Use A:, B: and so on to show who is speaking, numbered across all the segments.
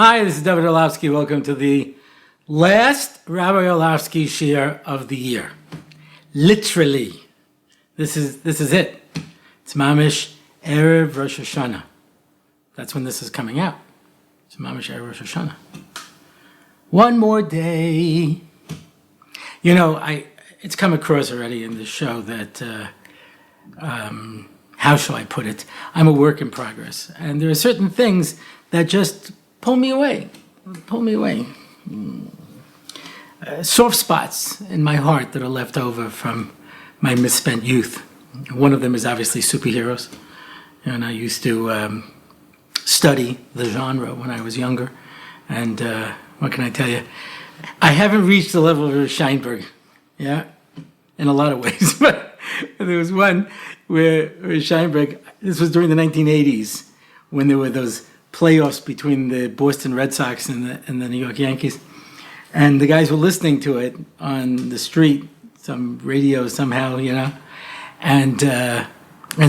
A: Hi, this is Rabbi Orlofsky. Welcome to the last Rabbi Orlofsky shir of the year. Literally, this is it. It's Mamish Erev Rosh Hashanah. That's when this is coming out. It's Mamish Erev Rosh Hashanah. One more day. You know, it's come across already in the show that, how shall I put it? I'm a work in progress. And there are certain things that just pull me away. Soft spots in my heart that are left over from my misspent youth. One of them is obviously superheroes. And I used to study the genre when I was younger. And what can I tell you? I haven't reached the level of Scheinberg, yeah, in a lot of ways. But there was one where Scheinberg, this was during the 1980s, when there were those playoffs between the Boston Red Sox and the New York Yankees. And the guys were listening to it on the street, some radio somehow, you know, and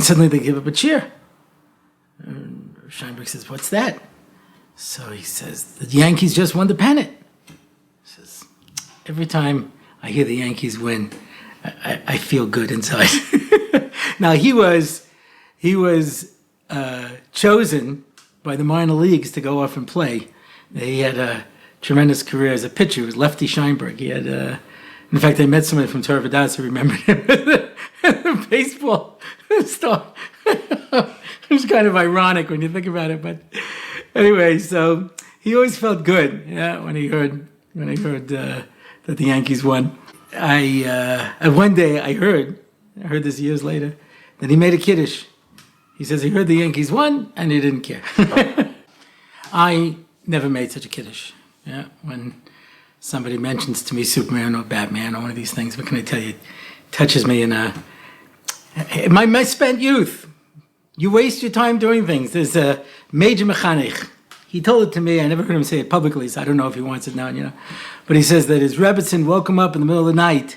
A: suddenly they give up a cheer. And Scheinberg says, "What's that?" So he says, "The Yankees just won the pennant." He says, "Every time I hear the Yankees win, I feel good inside." Now he was chosen by the minor leagues to go off and play. He had a tremendous career as a pitcher. He was Lefty Scheinberg. He had, in fact, I met somebody from Torah Vodaas who remembered him as a baseball star. It was kind of ironic when you think about it, but anyway, so he always felt good, yeah, when he heard that the Yankees won. One day I heard this years later, that he made a kiddush. He says he heard the Yankees won and he didn't care. I never made such a kiddush. Yeah, when somebody mentions to me Superman or Batman or one of these things, what can I tell you? It touches me in my misspent youth. You waste your time doing things. There's a major mechanech. He told it to me. I never heard him say it publicly, so I don't know if he wants it now, you know. But he says that his Rebbitzin woke him up in the middle of the night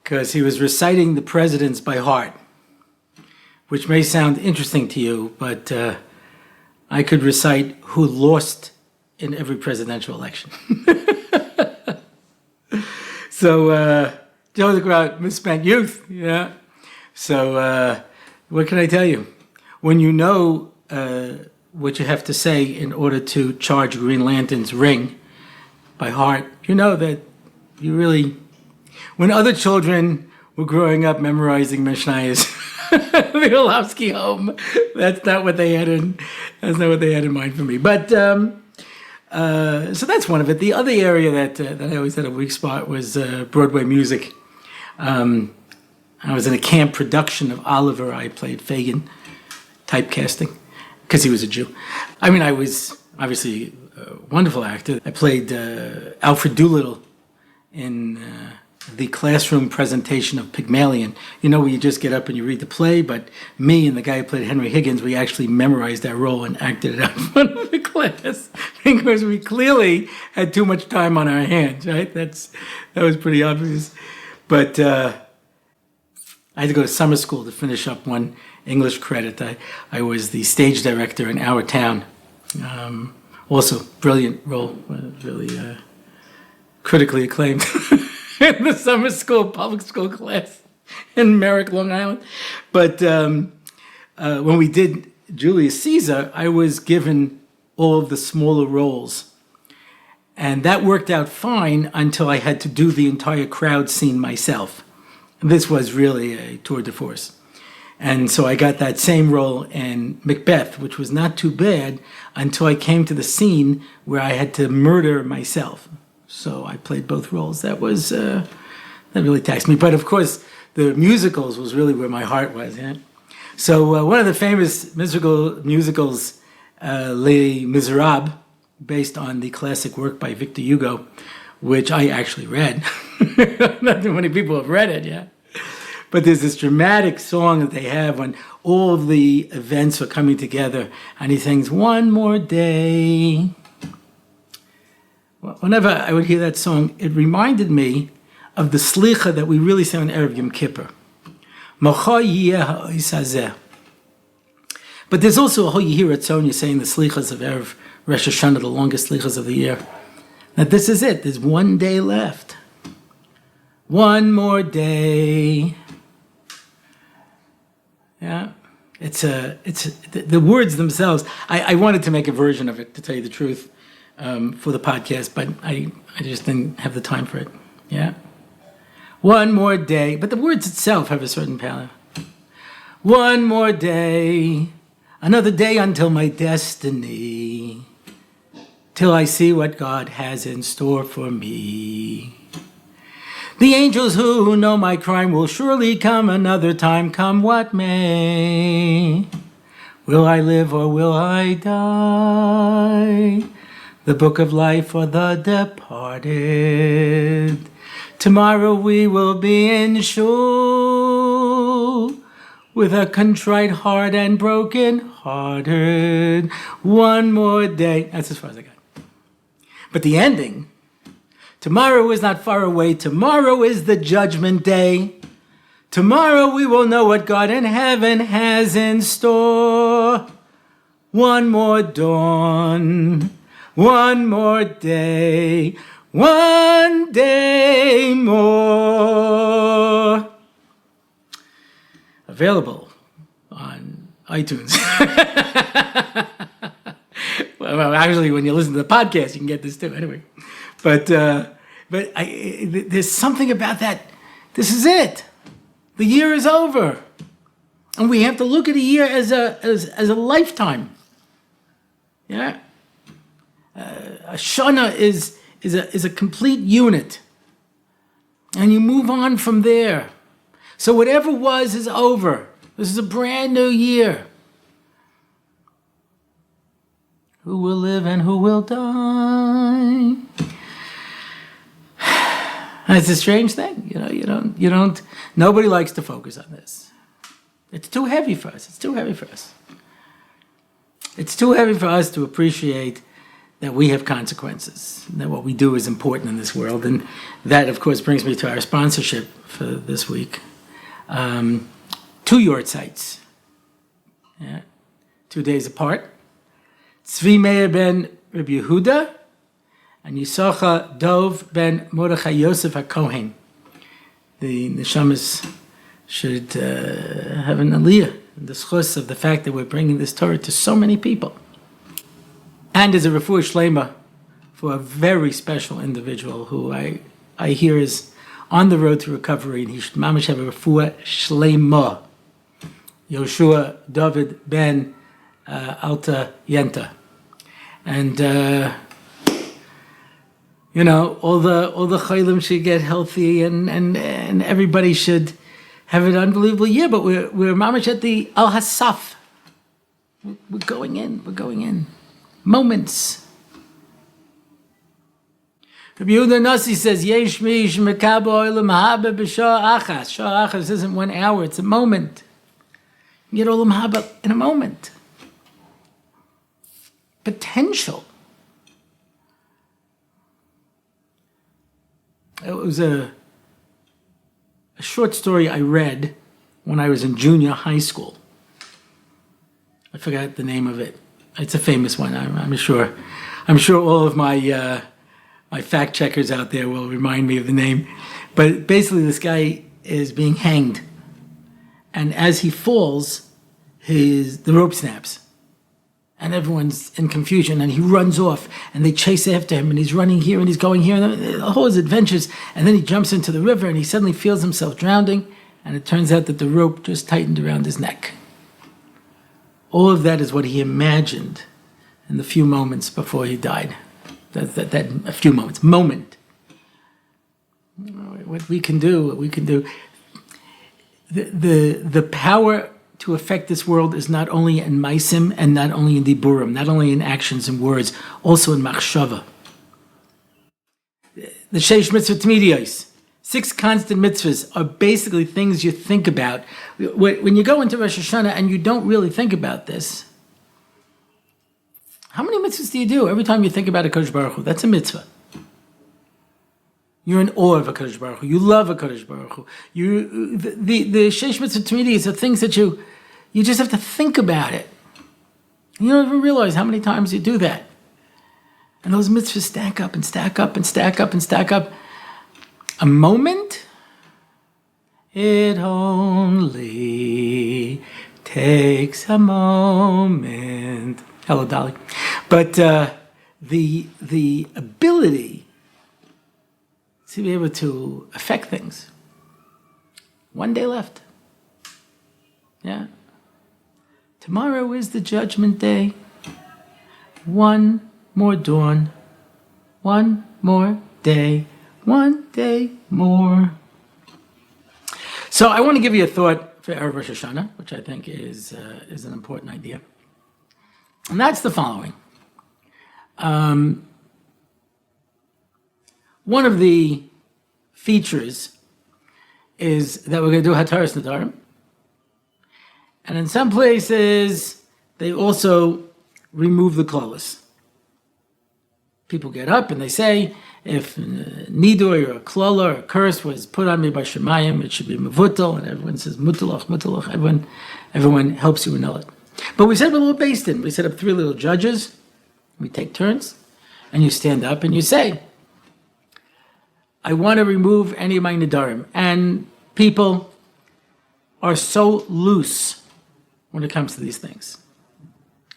A: because he was reciting the presidents by heart, which may sound interesting to you, but I could recite who lost in every presidential election. So, Joe the crowd, misspent youth, yeah. So, what can I tell you? When you know what you have to say in order to charge Green Lantern's ring by heart, you know that you really, when other children were growing up memorizing Mishnayos, the Orlofsky home, that's not what they had in mind for me. But so that's one of it. The other area that I always had a weak spot was Broadway music. I was in a camp production of Oliver. I played Fagin, typecasting, because he was a Jew. I mean, I was obviously a wonderful actor. I played Alfred Doolittle in the classroom presentation of Pygmalion. You know, where you just get up and you read the play, but me and the guy who played Henry Higgins, we actually memorized that role and acted it out in front of the class because we clearly had too much time on our hands, right? That was pretty obvious. But I had to go to summer school to finish up one English credit. I was the stage director in Our Town. Also, brilliant role, really critically acclaimed. In the summer school, public school class in Merrick, Long Island. But when we did Julius Caesar, I was given all of the smaller roles. And that worked out fine until I had to do the entire crowd scene myself. This was really a tour de force. And so I got that same role in Macbeth, which was not too bad until I came to the scene where I had to murder myself. So I played both roles. That really taxed me. But of course, the musicals was really where my heart was. Yeah? So one of the famous musicals, Les Miserables, based on the classic work by Victor Hugo, which I actually read. Not too many people have read it, yeah. But there's this dramatic song that they have when all of the events are coming together, and he sings, "One more day." Whenever I would hear that song, it reminded me of the slicha that we really say on Erev Yom Kippur. But there's also a whole Yehiratzon, you're saying the slichas of Erev Rosh Hashanah, the longest slichas of the year. Now this is it. There's one day left. One more day. Yeah. The words themselves. I wanted to make a version of it, to tell you the truth, for the podcast, but I just didn't have the time for it. Yeah. One more day. But the words itself have a certain power. One more day. Another day until my destiny. Till I see what God has in store for me. The angels who know my crime will surely come another time, come what may. Will I live or will I die? The book of life for the departed. Tomorrow we will be in shul with a contrite heart and broken hearted. One more day. That's as far as I got. But the ending, tomorrow is not far away. Tomorrow is the judgment day. Tomorrow we will know what God in heaven has in store. One more dawn, one more day, one day more. Available on iTunes. Well, actually, when you listen to the podcast, you can get this too. Anyway, but there's something about that. This is it. The year is over, and we have to look at a year as a lifetime. Yeah, a shana is a complete unit, and you move on from there. So whatever was is over. This is a brand new year. Who will live and who will die? It's a strange thing, you don't. Nobody likes to focus on this. It's too heavy for us. It's too heavy for us. It's too heavy for us to appreciate that we have consequences, that what we do is important in this world, and that, of course, brings me to our sponsorship for this week. 2 yard sites, 2 days apart. Tzvi Meir ben Rabbi Yehuda and Yisachar Dov ben Mordechai Yosef HaKohen. The neshamas should have an aliyah, the schus of the fact that we're bringing this Torah to so many people. And as a refuah shlema for a very special individual who I hear is on the road to recovery, and he should mamish have a refuah shlema. Yoshua David ben Alta Yenta. And all the chaylim should get healthy, and everybody should have an unbelievable year. But we're mamish at the al hasaf. We're going in. Moments. Rabbi Yehuda Nasi says, Yesh mish mekabo olam haba b'shah achas. Shah achas isn't 1 hour; it's a moment. You get olam haba in a moment. Potential. It was a short story I read when I was in junior high school. I forgot the name of it. It's a famous one. I'm sure all of my fact checkers out there will remind me of the name. But basically, this guy is being hanged, and as he falls, the rope snaps. And everyone's in confusion, and he runs off, and they chase after him, and he's running here, and he's going here, and all his adventures, and then he jumps into the river, and he suddenly feels himself drowning, and it turns out that the rope just tightened around his neck. All of that is what he imagined in the few moments before he died. That a few moments, moment. What we can do. The power to affect this world is not only in maisim and not only in diburim, not only in actions and words, also in machshava. The sheish mitzvah tmidiyos, 6 constant mitzvahs, are basically things you think about. When you go into Rosh Hashanah and you don't really think about this, how many mitzvahs do you do every time you think about a Kodesh Baruch Hu? That's a mitzvah. You're in awe of a Kodesh Baruch Hu. You love a Kodesh Baruch Hu. The sheish mitzvah tmidiyos are things that you just have to think about it. You don't even realize how many times you do that. And those mitzvahs stack up and stack up and stack up and stack up. A moment, it only takes a moment. Hello, Dolly. But the ability to be able to affect things. One day left. Yeah. Tomorrow is the judgment day. One more dawn. One more day. One day more. So I want to give you a thought for Erev Rosh Hashanah, which I think is an important idea. And that's the following. One of the features is that we're going to do Hataras Nedarim. And in some places, they also remove the klolos. People get up and they say, if nidur or a klola or a curse was put on me by Shemayim, it should be mevutal, and everyone says mutalach, mutalach. Everyone helps you annul it. But we set up a little based in. We set up 3 little judges. We take turns, and you stand up and you say, I want to remove any of my nedarim. And people are so loose when it comes to these things.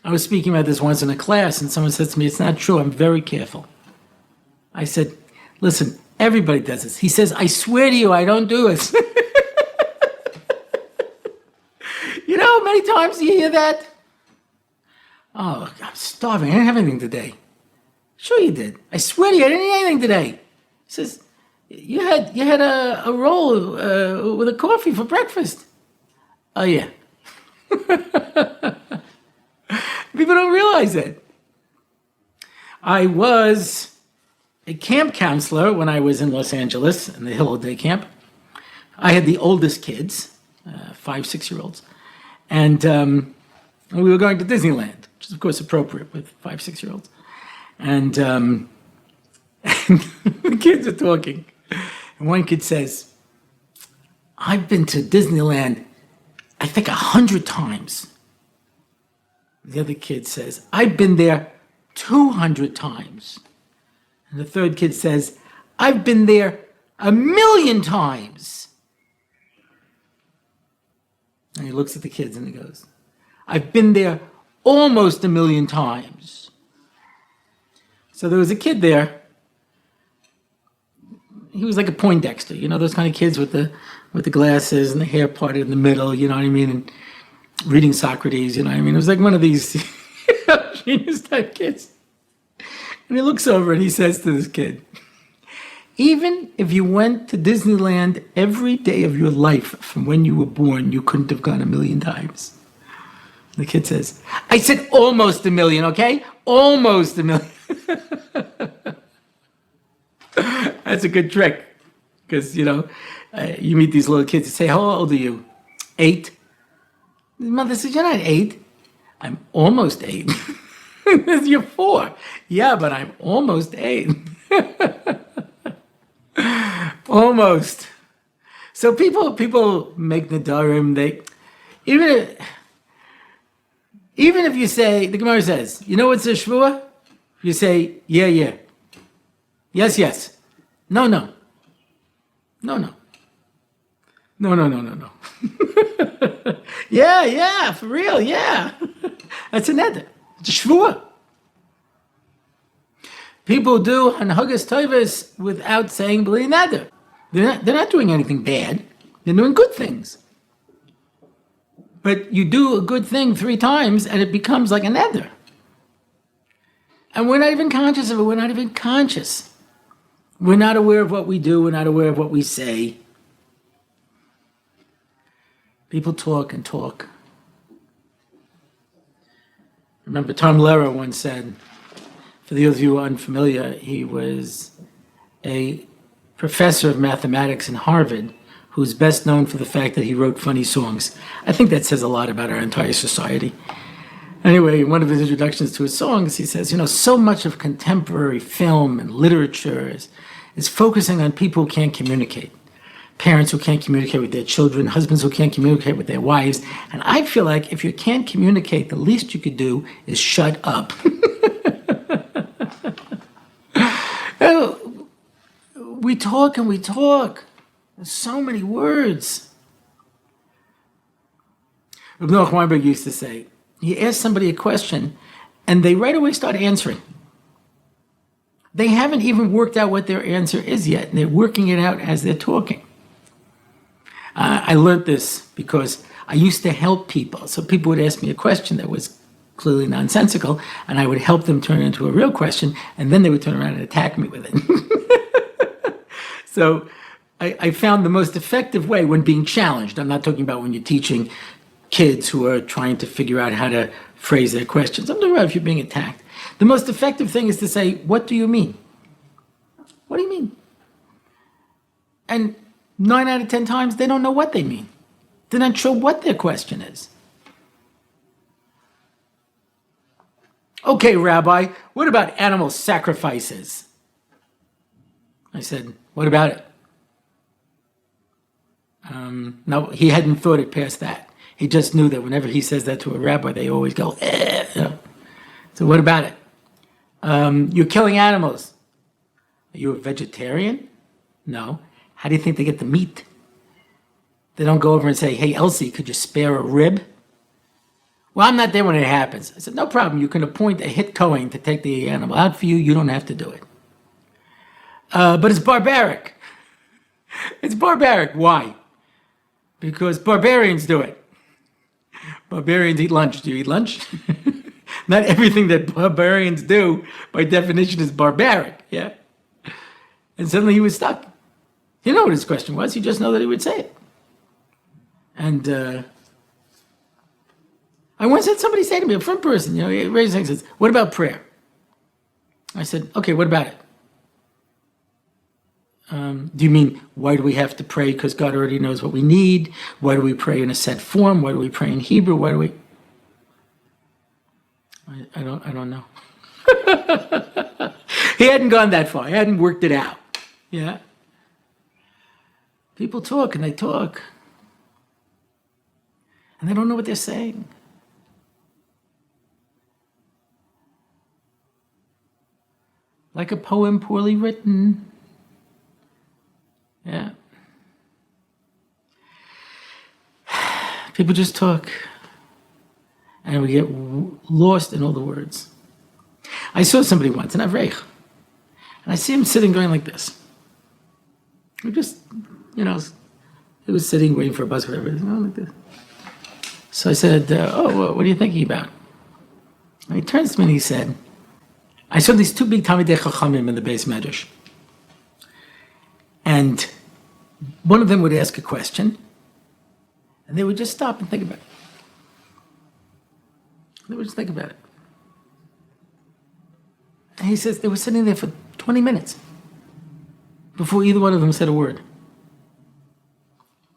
A: I was speaking about this once in a class, and someone said to me, it's not true, I'm very careful. I said, listen, everybody does this. He says, I swear to you, I don't do it. You know how many times you hear that? Oh, I'm starving. I didn't have anything today. Sure you did. I swear to you, I didn't eat anything today. He says, you had a roll with a coffee for breakfast. Oh, yeah. People don't realize it. I was a camp counselor when I was in Los Angeles in the Hill Day Camp. I had the oldest kids, 5, 6-year-olds, and we were going to Disneyland, which is of course appropriate with 5, 6-year-olds. And the kids are talking, and one kid says, I've been to Disneyland, I think 100 times. The other kid says, I've been there 200 times. And the third kid says, I've been there 1,000,000 times. And he looks at the kids and he goes, I've been there almost 1,000,000 times. So there was a kid there. He was like a Poindexter, you know, those kind of kids with the glasses and the hair parted in the middle, you know what I mean? And reading Socrates, you know what I mean? It was like one of these genius type kids. And he looks over and he says to this kid, even if you went to Disneyland every day of your life from when you were born, you couldn't have gone 1,000,000 times. The kid says, I said almost 1,000,000, okay? Almost 1,000,000. That's a good trick. Because, you know, you meet these little kids and say, how old are you? 8. His mother says, you're not 8. I'm almost 8. You're 4. Yeah, but I'm almost 8. Almost. So people make nedarim. Even if you say, the Gemara says, you know what's a shvuah? You say, yeah, yeah. Yes, yes. No, no. No, no. No, no, no, no, no. Yeah, yeah, for real, yeah. That's a neder. It's a shvuah. People do hanhagas tovas without saying b'li neder. They're not doing anything bad. They're doing good things. But you do a good thing 3 times and it becomes like a neder. And we're not even conscious of it. We're not even conscious. We're not aware of what we do. We're not aware of what we say. People talk and talk. Remember, Tom Lehrer once said, for those of you who are unfamiliar, he was a professor of mathematics in Harvard who's best known for the fact that he wrote funny songs. I think that says a lot about our entire society. Anyway, in one of his introductions to his songs, he says, you know, so much of contemporary film and literature is focusing on people who can't communicate. Parents who can't communicate with their children, husbands who can't communicate with their wives. And I feel like if you can't communicate, the least you could do is shut up. we talk and we talk. There's so many words. Rabbi Orlofsky used to say, you ask somebody a question, and they right away start answering. They haven't even worked out what their answer is yet, and they're working it out as they're talking. I learned this because I used to help people. So people would ask me a question that was clearly nonsensical, and I would help them turn it into a real question, and then they would turn around and attack me with it. So I found the most effective way when being challenged. I'm not talking about when you're teaching kids who are trying to figure out how to phrase their questions. I'm talking about if you're being attacked. The most effective thing is to say, what do you mean? What do you mean? And 9 out of 10 times, they don't know what they mean. They're not sure what their question is. Okay, Rabbi, what about animal sacrifices? I said, what about it? No, he hadn't thought it past that. He just knew that whenever he says that to a rabbi, they always go, eh. You know? So what about it? You're killing animals. Are you a vegetarian? No. How do you think they get the meat? They don't go over and say, hey, Elsie, could you spare a rib? Well, I'm not there when it happens. I said, no problem. You can appoint a hit Kohen to take the animal out for you. You don't have to do it. But it's barbaric. It's barbaric. Why? Because barbarians do it. Barbarians eat lunch. Do you eat lunch? Not everything that barbarians do, by definition, is barbaric. Yeah. And suddenly he was stuck. He didn't know what his question was. He just know that he would say it. And I once had somebody say to me, a front person, he raised his hand and says, what about prayer? I said, okay, what about it? Do you mean, why do we have to pray? Because God already knows what we need. Why do we pray in a set form? Why do we pray in Hebrew? Why do we? I don't know. He hadn't gone that far. He hadn't worked it out. Yeah. People talk and they talk. And they don't know what they're saying. Like a poem poorly written. Yeah. People just talk. And we get lost in all the words. I saw somebody once in Avreich. And I see him sitting going like this. He just, he was sitting waiting for a bus, whatever. Like this. So I said, what are you thinking about? And he turns to me and he said, I saw these two big Talmidei Chachamim in the Beis Medrash. And one of them would ask a question, and they would just stop and think about it. They would just think about it. And he says they were sitting there for 20 minutes before either one of them said a word.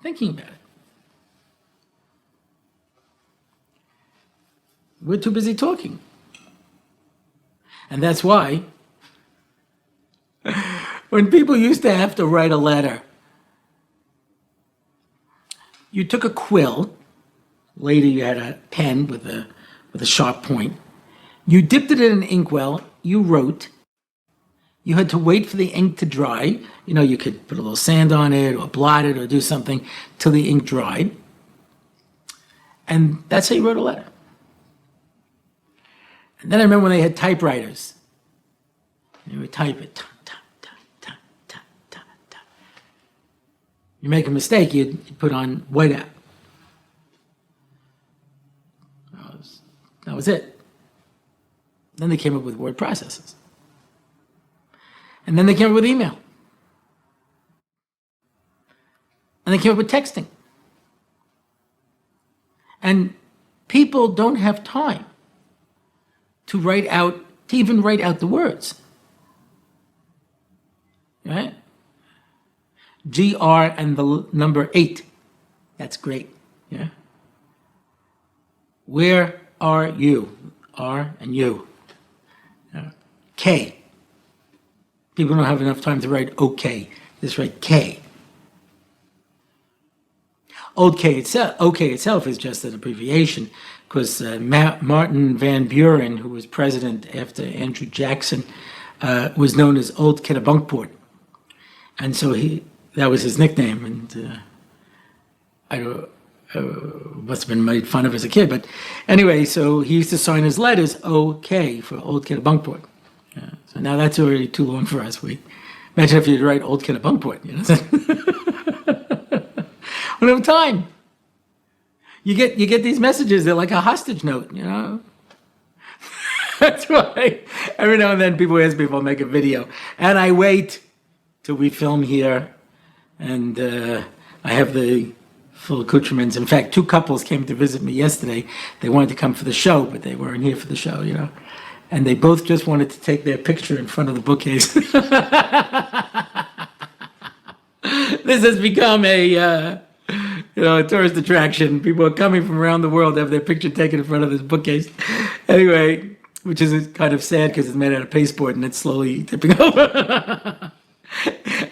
A: Thinking about it. We're too busy talking. And that's why when people used to have to write a letter, you took a quill, later you had a pen with a sharp point, you dipped it in an inkwell, you wrote, you had to wait for the ink to dry, you could put a little sand on it or blot it or do something till the ink dried, and that's how you wrote a letter. And then I remember when they had typewriters. You would type it. You make a mistake, you'd put on whiteout. That was it. Then they came up with word processors. And then they came up with email. And they came up with texting. And people don't have time to even write out the words. Right? GR and the number 8. That's great. Yeah. Where are you? R and U. K. People don't have enough time to write OK. Just write K. OK itself is just an abbreviation because Martin Van Buren, who was president after Andrew Jackson, was known as Old Kid of Bunkport. And so that was his nickname. And I must have been made fun of as a kid. But anyway, so he used to sign his letters OK for Old Kid of Bunkport. So now that's already too long for us. Imagine if you'd write Old Kid of Bunkport. We don't have time. You get these messages, they're like a hostage note, That's why every now and then people ask me if I'll make a video. And I wait till we film here. And I have the full accoutrements. In fact, 2 couples came to visit me yesterday. They wanted to come for the show, but they weren't here for the show, And they both just wanted to take their picture in front of the bookcase. This has become a tourist attraction. People are coming from around the world to have their picture taken in front of this bookcase. Anyway, which is kind of sad because it's made out of pasteboard and it's slowly tipping over.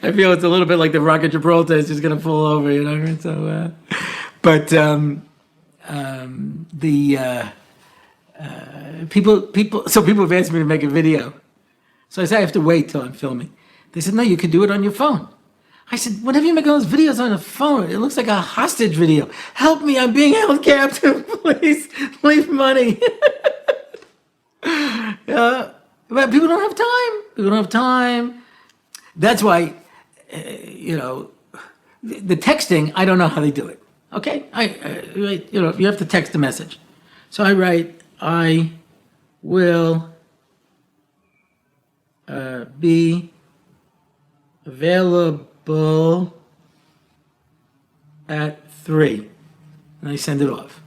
A: I feel it's a little bit like the Rock of Gibraltar is just going to fall over, So, people have asked me to make a video. So I said I have to wait till I'm filming. They said, no, you could do it on your phone. I said, whenever you make all those videos on a phone, it looks like a hostage video. Help me, I'm being held captive. Please, leave money. But people don't have time. People don't have time. That's why, the texting, I don't know how they do it. Okay? You have to text a message. So I write, I will be available at 3. And I send it off.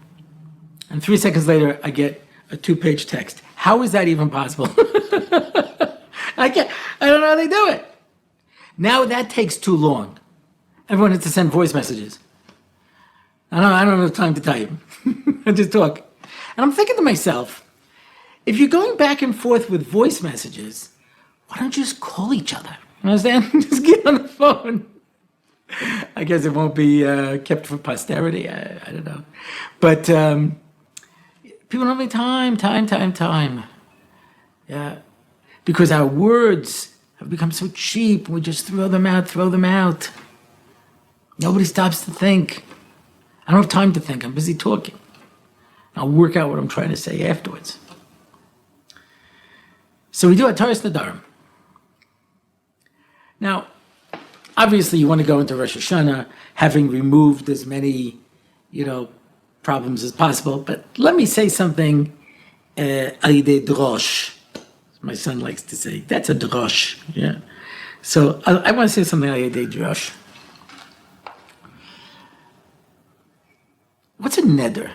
A: And 3 seconds later, I get a 2-page text. How is that even possible? I don't know how they do it. Now that takes too long. Everyone has to send voice messages. I don't have time to type. I just talk. And I'm thinking to myself, if you're going back and forth with voice messages, why don't you just call each other? You understand? Just get on the phone. I guess it won't be kept for posterity. I don't know. But people don't have any time. Yeah. Because our words have become so cheap. We just throw them out. Nobody stops to think. I don't have time to think. I'm busy talking. I'll work out what I'm trying to say afterwards. So we do Hataras Nedarim. Now, obviously you want to go into Rosh Hashanah having removed as many, problems as possible. But let me say something, al yedei drosh. My son likes to say, that's a drosh. Yeah. So I want to say something al yedei drosh. What's a neder?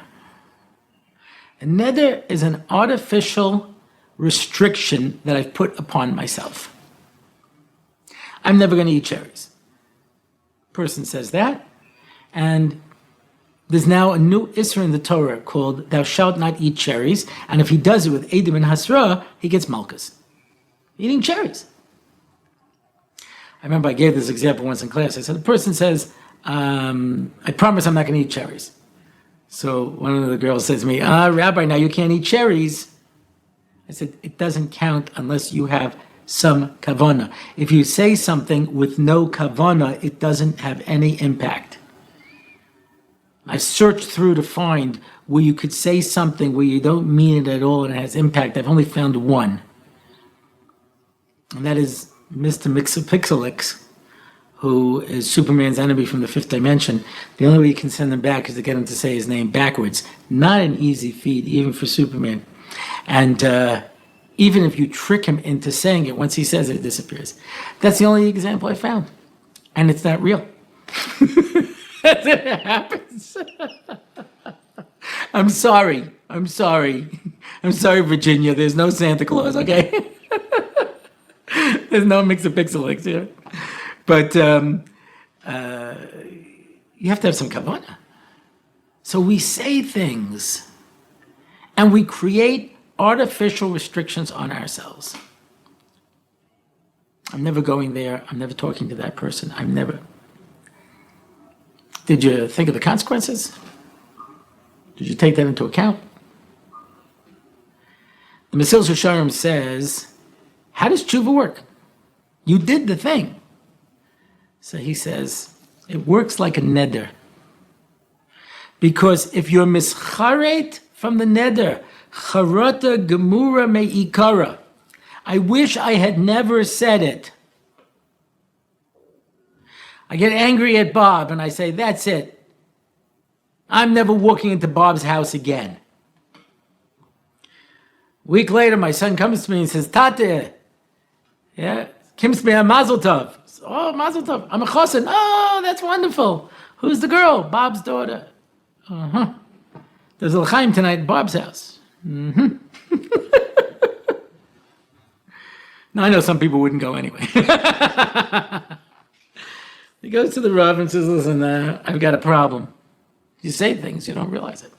A: A neder is an artificial restriction that I've put upon myself. I'm never going to eat cherries. Person says that, and there's now a new Isra in the Torah called "Thou shalt not eat cherries," and if he does it with Edim and Hasra, he gets malchus. Eating cherries. I remember I gave this example once in class. I said, the person says, I promise I'm not going to eat cherries. So one of the girls says to me, Rabbi, now you can't eat cherries. I said, it doesn't count unless you have some kavana. If you say something with no kavana, it doesn't have any impact. I searched through to find where you could say something where you don't mean it at all and it has impact. I've only found one. And that is Mr. Mixapixelix, who is Superman's enemy from the 5th dimension. The only way you can send him back is to get him to say his name backwards. Not an easy feat, even for Superman. And even if you trick him into saying it, once he says it, it disappears. That's the only example I found. And it's not real. That's it happens. I'm sorry, Virginia. There's no Santa Claus, okay? There's no Mixapixelix here. But you have to have some kavanah. So we say things and we create artificial restrictions on ourselves. I'm never going there. I'm never talking to that person. I'm never. Did you think of the consequences? Did you take that into account? The Mesilas Yesharim says how does tshuva work? You did the thing. So he says, it works like a neder. Because if you're mischaret from the neder, charata gemura me'ikara, I wish I had never said it. I get angry at Bob and I say, that's it. I'm never walking into Bob's house again. A week later, my son comes to me and says, Tate, yeah, Kim's me a mazel tov. Oh, mazel tov. I'm a chosin. Oh, that's wonderful. Who's the girl? Bob's daughter. Uh-huh. There's a l'chaim tonight at Bob's house. Mm-hmm. Now, I know some people wouldn't go anyway. He goes to the Rav and says, listen, I've got a problem. You say things, you don't realize it.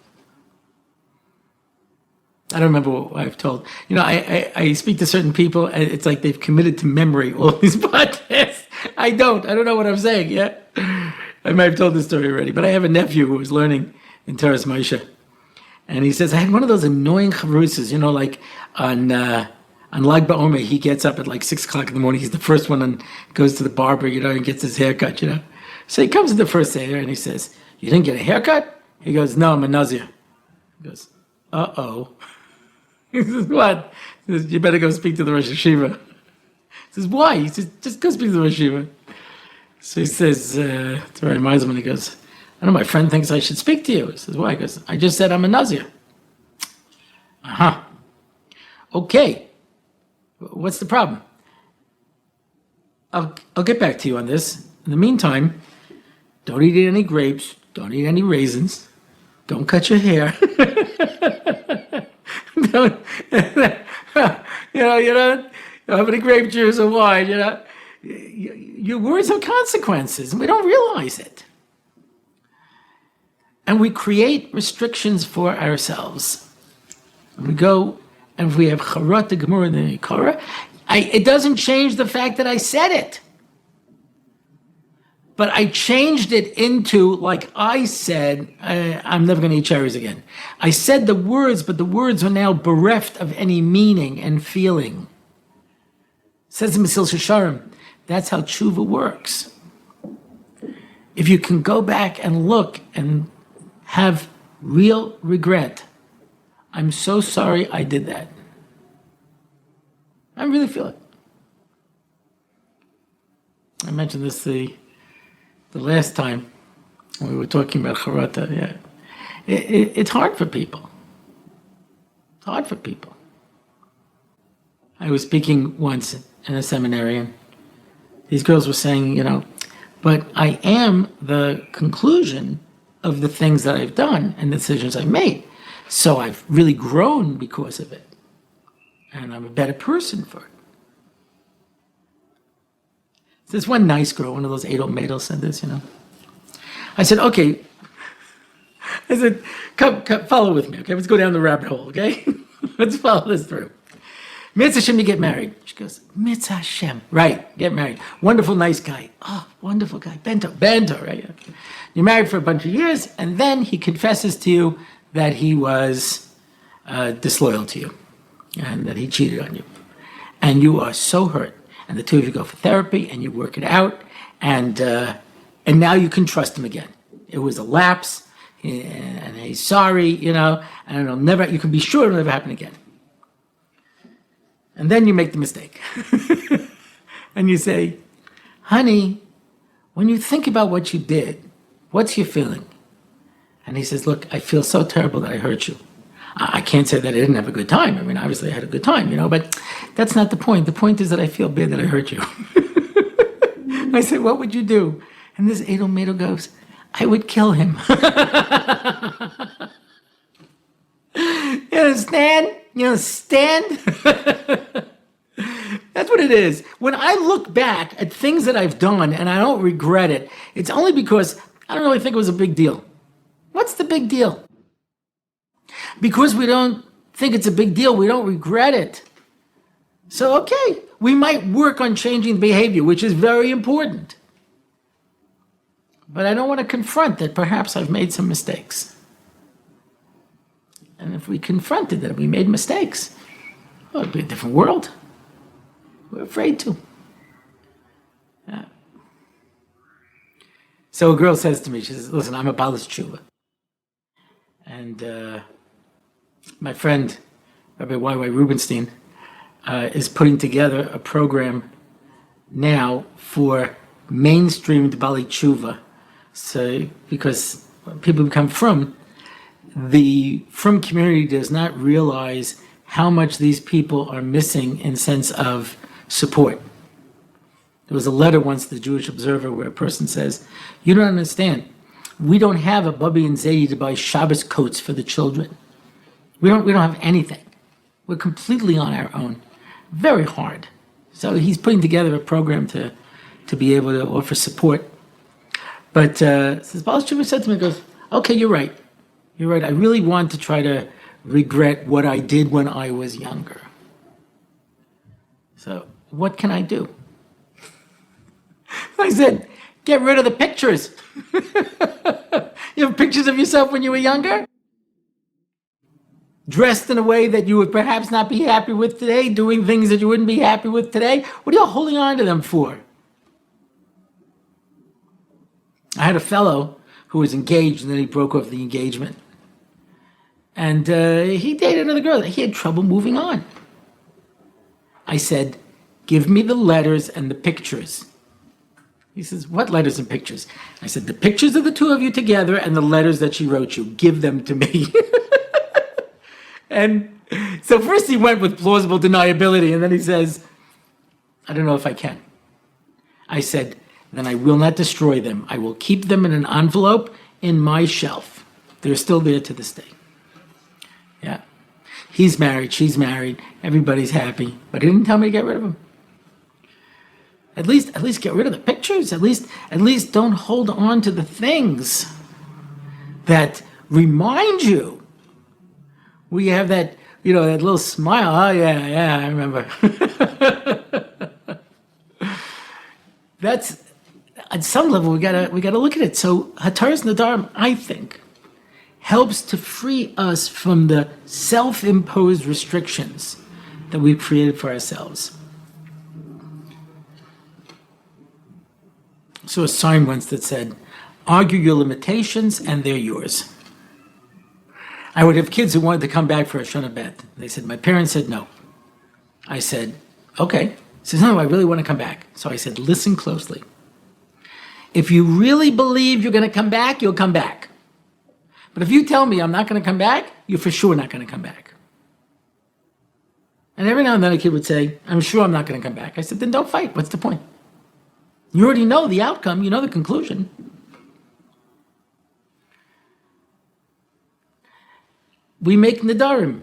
A: I don't remember what I've told. You know, I speak to certain people, and it's like they've committed to memory all these podcasts. I don't know what I'm saying, yeah? I might have told this story already, but I have a nephew who was learning in Teres Moshe. And he says, I had one of those annoying chavrusas, you know, like on Lag BaOmer, he gets up at like 6 o'clock in the morning. He's the first one and goes to the barber, you know, and gets his haircut, you know. So he comes to the first day and he says, you didn't get a haircut? He goes, no, I'm a Nazir. He goes, uh-oh. He says, what? He says, you better go speak to the Rosh Hashiva. He says, why? He says, just go speak to the Rosh Hashiva. So he says, to Rabbi Meisman, he goes, I know my friend thinks I should speak to you. He says, why? He goes, I just said I'm a Nazir. Uh-huh. Okay. What's the problem? I'll get back to you on this. In the meantime, don't eat any grapes. Don't eat any raisins. Don't cut your hair. Don't, you don't have any grape juice or wine, you know. Your words have consequences, and we don't realize it. And we create restrictions for ourselves. And we go, and if we have charata gemura and ikara, it doesn't change the fact that I said it. But I changed it into, like I said, I'm never going to eat cherries again. I said the words, but the words are now bereft of any meaning and feeling. It says in Mesil Shasharim, that's how tshuva works. If you can go back and look and have real regret, I'm so sorry I did that. I really feel it. I mentioned this the last time when we were talking about charata. Yeah, it's hard for people. It's hard for people. I was speaking once in a seminary, and these girls were saying, you know, but I am the conclusion of the things that I've done and the decisions I've made. So I've really grown because of it. And I'm a better person for it. There's one nice girl, one of those Adel Madel said this, you know. I said, okay. I said, come, follow with me, okay? Let's go down the rabbit hole, okay? Let's follow this through. Mitzvah Hashem, you get married. She goes, Mitzvah Hashem. Right, get married. Wonderful, nice guy. Oh, wonderful guy. Bento, right? You're married for a bunch of years, and then he confesses to you that he was disloyal to you and that he cheated on you. And you are so hurt. And the two of you go for therapy and you work it out. And now you can trust him again. It was a lapse, and he's sorry, you know, and it'll never, you can be sure it'll never happen again. And then you make the mistake. And you say, honey, when you think about what you did, what's your feeling? And he says, look, I feel so terrible that I hurt you. I can't say that I didn't have a good time. I mean, obviously I had a good time, you know, but that's not the point. The point is that I feel bad that I hurt you. I said, what would you do? And this Adel Madel goes, I would kill him. You understand? You understand? That's what it is. When I look back at things that I've done and I don't regret it, it's only because I don't really think it was a big deal. What's the big deal? Because we don't think it's a big deal, we don't regret it. So, okay, we might work on changing behavior, which is very important. But I don't want to confront that perhaps I've made some mistakes. And if we confronted that we made mistakes, well, it'd be a different world. We're afraid to. Yeah. So a girl says to me, she says, listen, I'm a Balas Tshuva. And my friend, Rabbi Y.Y. Rubenstein, is putting together a program now for mainstreamed Bali Tshuva. So, because when people become frum, the frum community does not realize how much these people are missing in sense of support. There was a letter once to the Jewish Observer where a person says, you don't understand. We don't have a Bubby and Zadie to buy Shabbos coats for the children. We don't have anything. We're completely on our own. Very hard. So he's putting together a program to be able to offer support. But since Baal Tshuva said to me, he goes, okay, you're right. You're right. I really want to try to regret what I did when I was younger. So what can I do? I said, get rid of the pictures. You have pictures of yourself when you were younger? Dressed in a way that you would perhaps not be happy with today, doing things that you wouldn't be happy with today? What are you holding on to them for? I had a fellow who was engaged and then he broke off the engagement. And he dated another girl. He had trouble moving on. I said, give me the letters and the pictures. He says, what letters and pictures? I said, the pictures of the two of you together and the letters that she wrote you. Give them to me. And so first he went with plausible deniability, and then he says, I don't know if I can. I said, then I will not destroy them. I will keep them in an envelope in my shelf. They're still there to this day. Yeah. He's married, she's married, everybody's happy, but he didn't tell me to get rid of them. At least get rid of the pictures. At least don't hold on to the things that remind you. We have that, that little smile. Oh yeah, I remember. That's at some level we gotta look at it. So Hataras Nedarim, I think, helps to free us from the self-imposed restrictions that we've created for ourselves. I saw a sign once that said, argue your limitations and they're yours. I would have kids who wanted to come back for a Shana Bet. They said, my parents said no. I said, okay. He says, no, I really want to come back. So I said, listen closely. If you really believe you're going to come back, you'll come back. But if you tell me I'm not going to come back, you're for sure not going to come back. And every now and then a kid would say, I'm sure I'm not going to come back. I said, then don't fight. What's the point? You already know the outcome. You know the conclusion. We make Nedarim.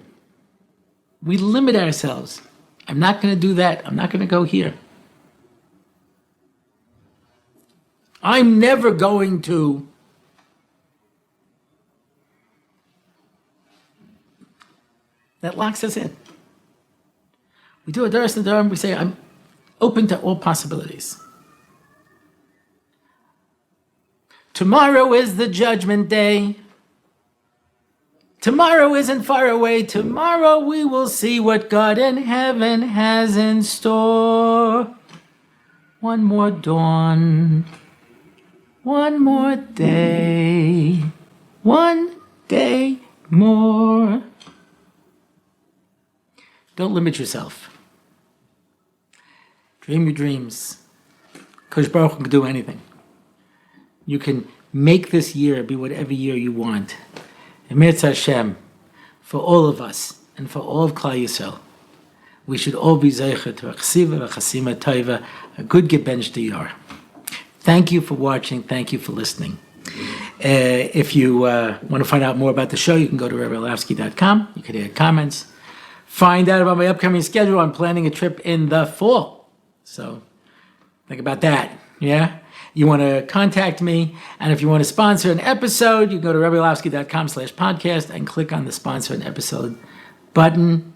A: We limit ourselves. I'm not going to do that. I'm not going to go here. I'm never going to. That locks us in. We do a Hataras Nedarim, we say, I'm open to all possibilities. Tomorrow is the judgment day. Tomorrow isn't far away. Tomorrow we will see what God in heaven has in store. One more dawn. One more day. One day more. Don't limit yourself. Dream your dreams. Kodesh Baruch Hu can do anything. You can make this year be whatever year you want. Emetz Hashem, for all of us and for all of Klal Yisrael, we should all be zeicher to a chesiva, a chasima taiva, a good gebench diyar. Thank you for watching. Thank you for listening. If you want to find out more about the show, you can go to RabbiOrlofsky.com. You can add comments. Find out about my upcoming schedule. I'm planning a trip in the fall. So think about that. Yeah? You want to contact me, and if you want to sponsor an episode, you can go to RabbiOrlofsky.com/podcast and click on the sponsor an episode button.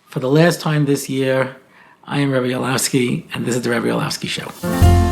A: For the last time this year, I am Rabbi Orlofsky, and this is the Rabbi Orlofsky Show.